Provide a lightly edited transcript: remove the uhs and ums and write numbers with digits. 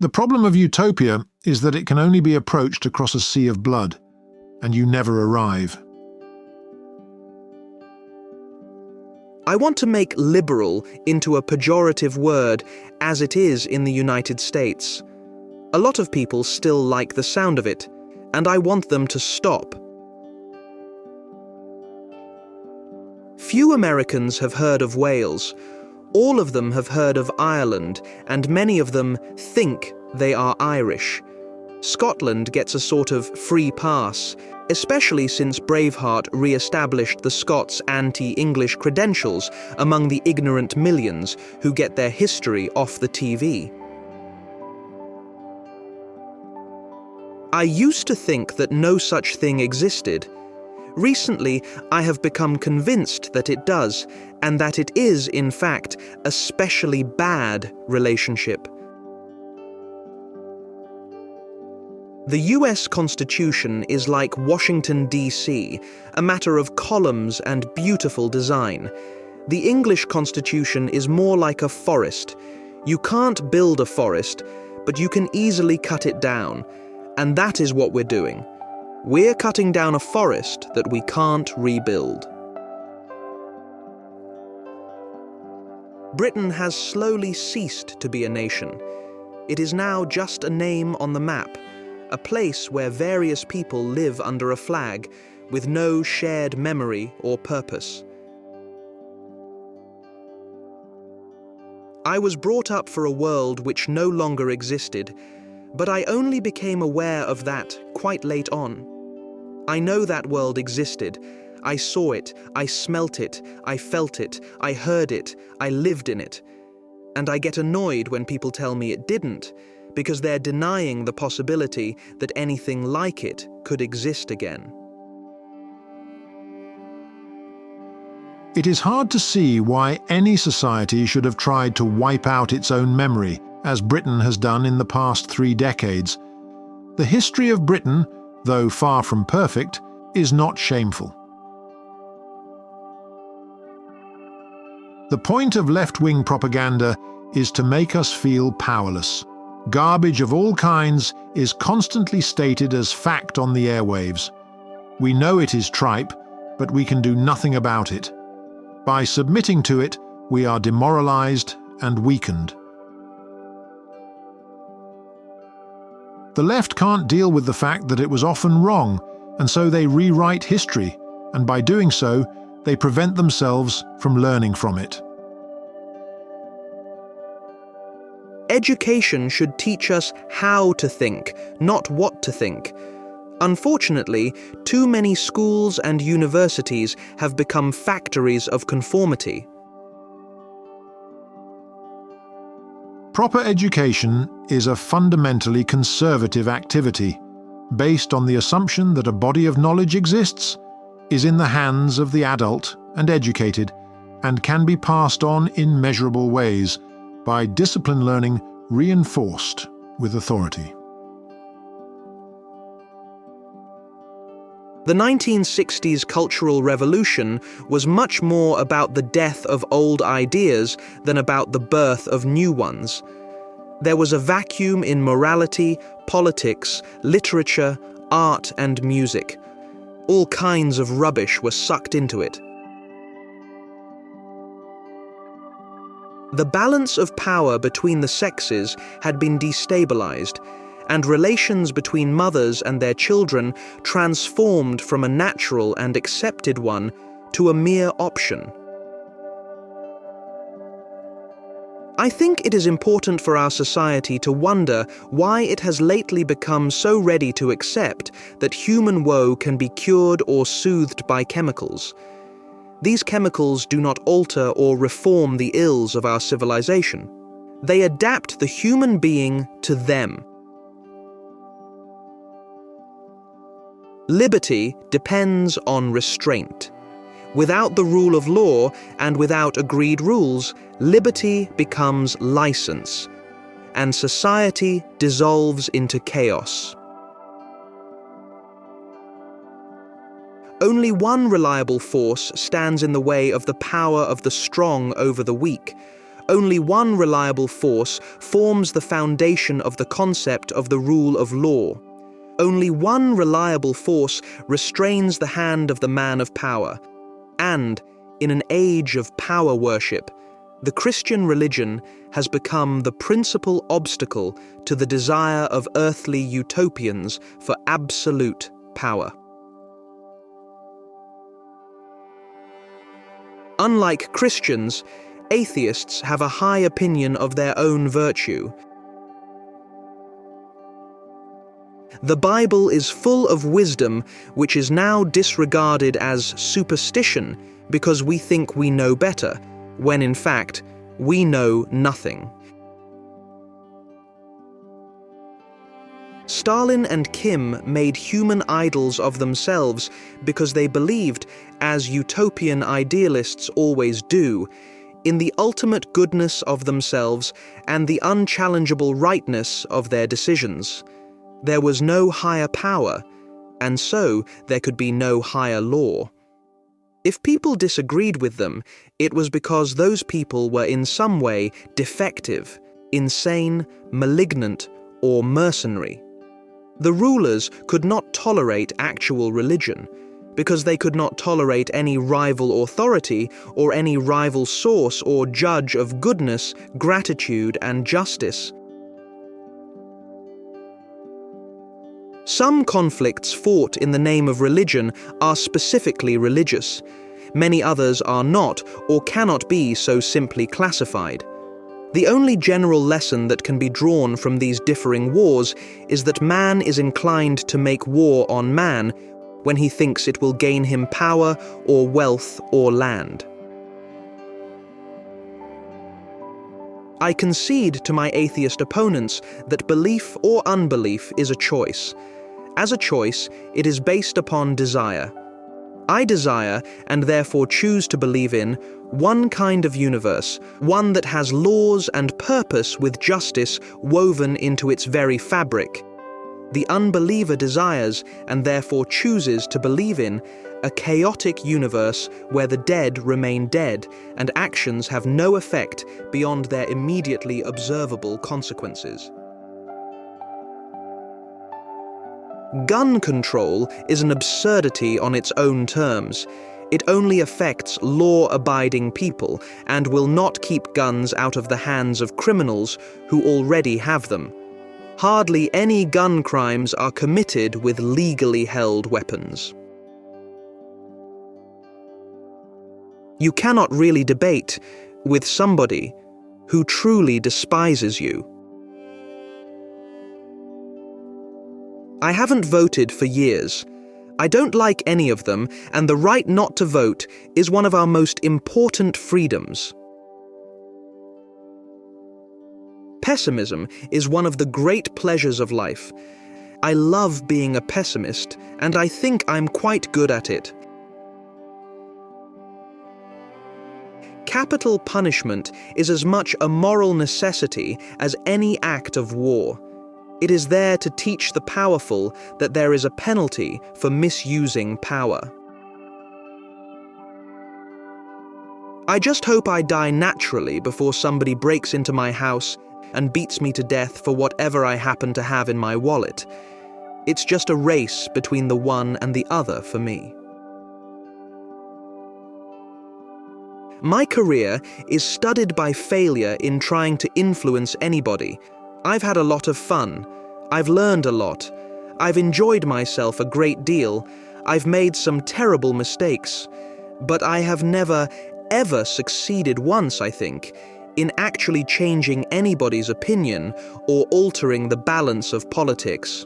The problem of utopia is that it can only be approached across a sea of blood, and you never arrive. I want to make liberal into a pejorative word as it is in the United States. A lot of people still like the sound of it, and I want them to stop. Few Americans have heard of Wales. All of them have heard of Ireland, and many of them think they are Irish. Scotland gets a sort of free pass, especially since Braveheart re-established the Scots' anti-English credentials among the ignorant millions who get their history off the TV. I used to think that no such thing existed. Recently, I have become convinced that it does, and that it is, in fact, a specially bad relationship. The US Constitution is like Washington, D.C., a matter of columns and beautiful design. The English Constitution is more like a forest. You can't build a forest, but you can easily cut it down, and that is what we're doing. We're cutting down a forest that we can't rebuild. Britain has slowly ceased to be a nation. It is now just a name on the map, a place where various people live under a flag with no shared memory or purpose. I was brought up for a world which no longer existed, but I only became aware of that quite late on. I know that world existed. I saw it, I smelt it, I felt it, I heard it, I lived in it. And I get annoyed when people tell me it didn't, because they're denying the possibility that anything like it could exist again. It is hard to see why any society should have tried to wipe out its own memory, as Britain has done in the past 3 decades. The history of Britain, though far from perfect, is not shameful. The point of left-wing propaganda is to make us feel powerless. Garbage of all kinds is constantly stated as fact on the airwaves. We know it is tripe, but we can do nothing about it. By submitting to it, we are demoralized and weakened. The left can't deal with the fact that it was often wrong, and so they rewrite history, and by doing so, they prevent themselves from learning from it. Education should teach us how to think, not what to think. Unfortunately, too many schools and universities have become factories of conformity. Proper education is a fundamentally conservative activity, based on the assumption that a body of knowledge exists, is in the hands of the adult and educated, and can be passed on in measurable ways, by discipline learning reinforced with authority. The 1960s Cultural Revolution was much more about the death of old ideas than about the birth of new ones. There was a vacuum in morality, politics, literature, art and music. All kinds of rubbish were sucked into it. The balance of power between the sexes had been destabilized, and relations between mothers and their children transformed from a natural and accepted one to a mere option. I think it is important for our society to wonder why it has lately become so ready to accept that human woe can be cured or soothed by chemicals. These chemicals do not alter or reform the ills of our civilization. They adapt the human being to them. Liberty depends on restraint. Without the rule of law and without agreed rules, liberty becomes license, and society dissolves into chaos. Only one reliable force stands in the way of the power of the strong over the weak. Only one reliable force forms the foundation of the concept of the rule of law. Only one reliable force restrains the hand of the man of power. And, in an age of power worship, the Christian religion has become the principal obstacle to the desire of earthly utopians for absolute power. Unlike Christians, atheists have a high opinion of their own virtue. The Bible is full of wisdom which is now disregarded as superstition because we think we know better, when in fact, we know nothing. Stalin and Kim made human idols of themselves because they believed, as utopian idealists always do, in the ultimate goodness of themselves and the unchallengeable rightness of their decisions. There was no higher power, and so there could be no higher law. If people disagreed with them, it was because those people were in some way defective, insane, malignant, or mercenary. The rulers could not tolerate actual religion, because they could not tolerate any rival authority or any rival source or judge of goodness, gratitude, and justice. Some conflicts fought in the name of religion are specifically religious. Many others are not or cannot be so simply classified. The only general lesson that can be drawn from these differing wars is that man is inclined to make war on man when he thinks it will gain him power or wealth or land. I concede to my atheist opponents that belief or unbelief is a choice. As a choice, it is based upon desire. I desire, and therefore choose to believe in, one kind of universe, one that has laws and purpose with justice woven into its very fabric. The unbeliever desires, and therefore chooses to believe in, a chaotic universe where the dead remain dead and actions have no effect beyond their immediately observable consequences. Gun control is an absurdity on its own terms. It only affects law-abiding people and will not keep guns out of the hands of criminals who already have them. Hardly any gun crimes are committed with legally held weapons. You cannot really debate with somebody who truly despises you. I haven't voted for years. I don't like any of them, and the right not to vote is one of our most important freedoms. Pessimism is one of the great pleasures of life. I love being a pessimist, and I think I'm quite good at it. Capital punishment is as much a moral necessity as any act of war. It is there to teach the powerful that there is a penalty for misusing power. I just hope I die naturally before somebody breaks into my house and beats me to death for whatever I happen to have in my wallet. It's just a race between the one and the other for me. My career is studded by failure in trying to influence anybody. I've had a lot of fun. I've learned a lot. I've enjoyed myself a great deal. I've made some terrible mistakes. But I have never, ever succeeded once, I think, in actually changing anybody's opinion or altering the balance of politics.